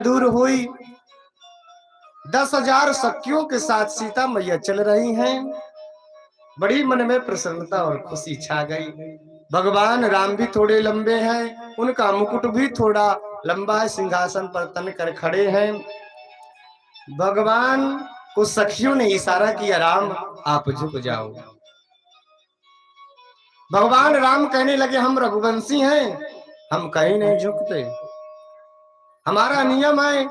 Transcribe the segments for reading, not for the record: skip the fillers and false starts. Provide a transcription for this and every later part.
दूर हुई, 10,000 सखियों के साथ सीता मैया चल रही हैं। बड़ी मन में प्रसन्नता और खुशी छा गई। भगवान राम भी थोड़े लंबे हैं, उनका मुकुट भी थोड़ा लंबा है, सिंहासन पर तन कर खड़े हैं। भगवान को सखियों ने इशारा किया, राम आप झुक जाओ। भगवान राम कहने लगे, हम रघुवंशी हैं, हम कहीं नहीं झुकते, हमारा नियम है।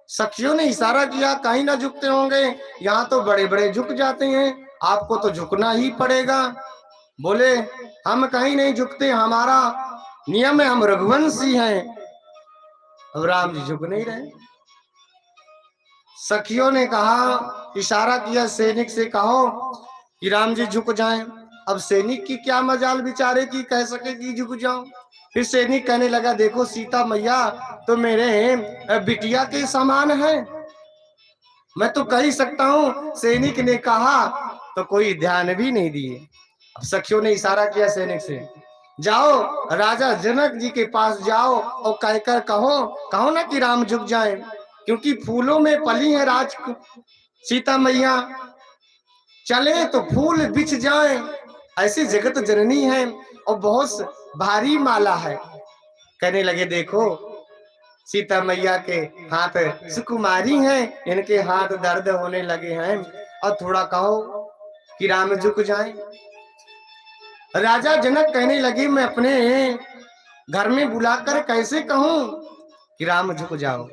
सखियों ने इशारा किया, कहीं ना झुकते होंगे, यहाँ तो बड़े बड़े झुक जाते हैं, आपको तो झुकना ही पड़ेगा। बोले, हम कहीं नहीं झुकते, हमारा नियम है, हम रघुवंशी हैं। अब राम जी झुक नहीं रहे। सखियों ने कहा, इशारा किया सैनिक से, कहो कि राम जी झुक जाएं। अब सैनिक की क्या मजाल बेचारे की, कह सके कि झुक जाओ। फिर सैनिक कहने लगा, देखो सीता मैया तो मेरे बिटिया के समान है, मैं तो कह ही सकता हूं। सैनिक ने कहा तो कोई ध्यान भी नहीं दिए। अब सखियों ने इशारा किया सैनिक से, जाओ राजा जनक जी के पास जाओ और कहकर कहो कहो ना कि राम झुक जाए, क्योंकि फूलों में पली है राज सीता मैया, चले तो फूल बिछ जाए, ऐसी जगत जननी है और बहुत भारी माला है। कहने लगे, देखो सीता मैया के हाथ सुकुमारी हैं, इनके हाथ दर्द होने लगे हैं, और थोड़ा कहो कि राम झुक जाए। राजा जनक कहने लगे, मैं अपने घर में बुलाकर कैसे कहूं कि राम झुक जाओ,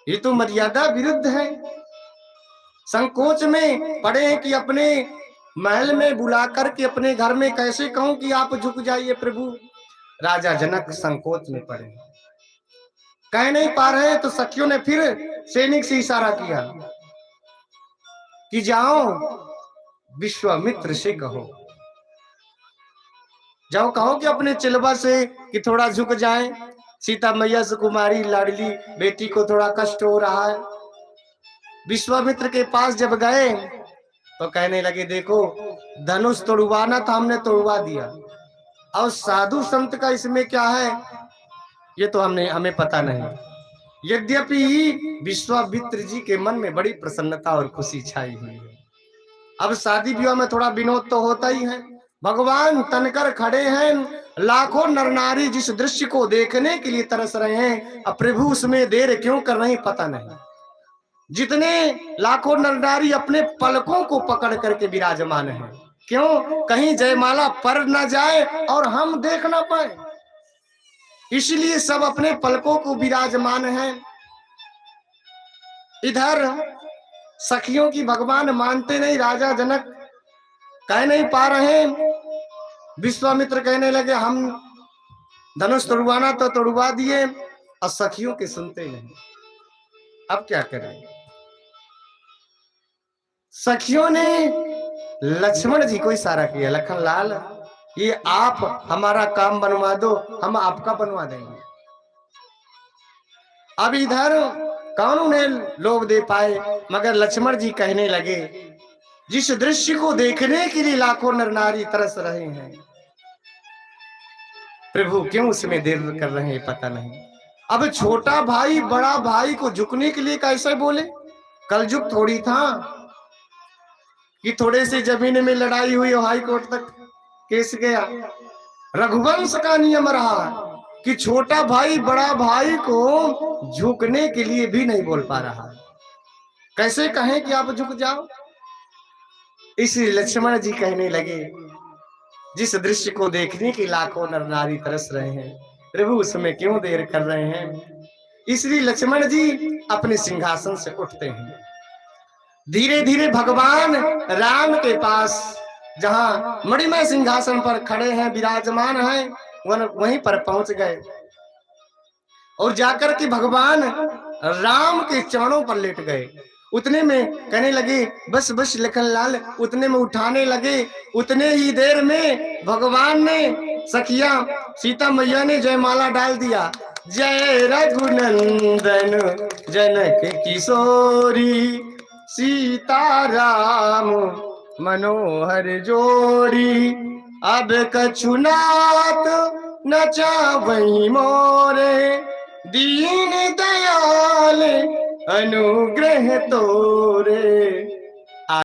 ये तो मर्यादा विरुद्ध है। संकोच में पड़े हैं कि अपने महल में बुलाकर के अपने घर में कैसे कहूं कि आप झुक जाइए प्रभु। राजा जनक संकोच में पड़े, कह नहीं पा रहे। तो सखियों ने फिर सैनिक से इशारा किया कि जाओ विश्वामित्र से कहो, जाओ कहो कि अपने चिलवा से कि थोड़ा झुक जाए, सीता मैया सुकुमारी लाडली बेटी को थोड़ा कष्ट हो रहा है। विश्वामित्र के पास जब गए तो कहने लगे, देखो धनुष तोड़वाना था, हमने तोड़वा दिया, और साधु संत का इसमें क्या है ये तो हमें पता नहीं। यद्यपि विश्वामित्र जी के मन में बड़ी प्रसन्नता और खुशी छाई हुई है। अब शादी विवाह में थोड़ा विनोद तो होता ही है। भगवान तनकर खड़े हैं, लाखों नर नारी जिस दृश्य को देखने के लिए तरस रहे हैं, अब प्रभु उसमें देर क्यों कर रहे हैं पता नहीं। जितने लाखों नर नारी अपने पलकों को पकड़ करके विराजमान हैं, क्यों, कहीं जयमाला पर न जाए और हम देख ना पाए, इसलिए सब अपने पलकों को विराजमान हैं। इधर सखियों की भगवान मानते नहीं, राजा जनक कह नहीं पा रहे। विश्वामित्र कहने लगे, हम धनुष तोड़वाना तो तोड़वा दिए, और सखियों के सुनते नहीं, अब क्या करें। सखियों ने लक्ष्मण जी को इशारा किया, लखन लाल ये आप हमारा काम बनवा दो, हम आपका बनवा देंगे। अब इधर कौन उन्हें लोभ दे पाए, मगर लक्ष्मण जी कहने लगे, जिस दृश्य को देखने के लिए लाखों नर नारी तरस रहे हैं, प्रभु क्यों उसमें देर कर रहे हैं पता नहीं। अब छोटा भाई बड़ा भाई को झुकने के लिए कैसे बोले, कलयुग थोड़ी था कि थोड़े से जमीन में लड़ाई हुई और हाई कोर्ट तक केस गया। रघुवंश का नियम रहा कि छोटा भाई बड़ा भाई को झुकने के लिए भी नहीं बोल पा रहा, कैसे कहें कि आप झुक जाओ। इसलिए लक्ष्मण जी कहने लगे, जिस दृश्य को देखने के लाखों नर नारी तरस रहे हैं, प्रभु उसमें क्यों देर कर रहे हैं। इसलिए लक्ष्मण जी अपने सिंहासन से उठते हैं, धीरे धीरे भगवान राम के पास जहां मणिमय सिंहासन पर खड़े हैं विराजमान हैं, वहीं पर पहुंच गए और जाकर के भगवान राम के चरणों पर लेट गए। उतने में कहने लगे, बस बस लखन लाल, उतने में उठाने लगे। उतने ही देर में भगवान ने सखिया सीता मैया ने जयमाला डाल दिया, जय रघुनंदन जनक किशोरी, सीताराम मनोहर जोड़ी, अब कछु नाथ न चावई मोरे, दीन दयाल अनुग्रह तोरे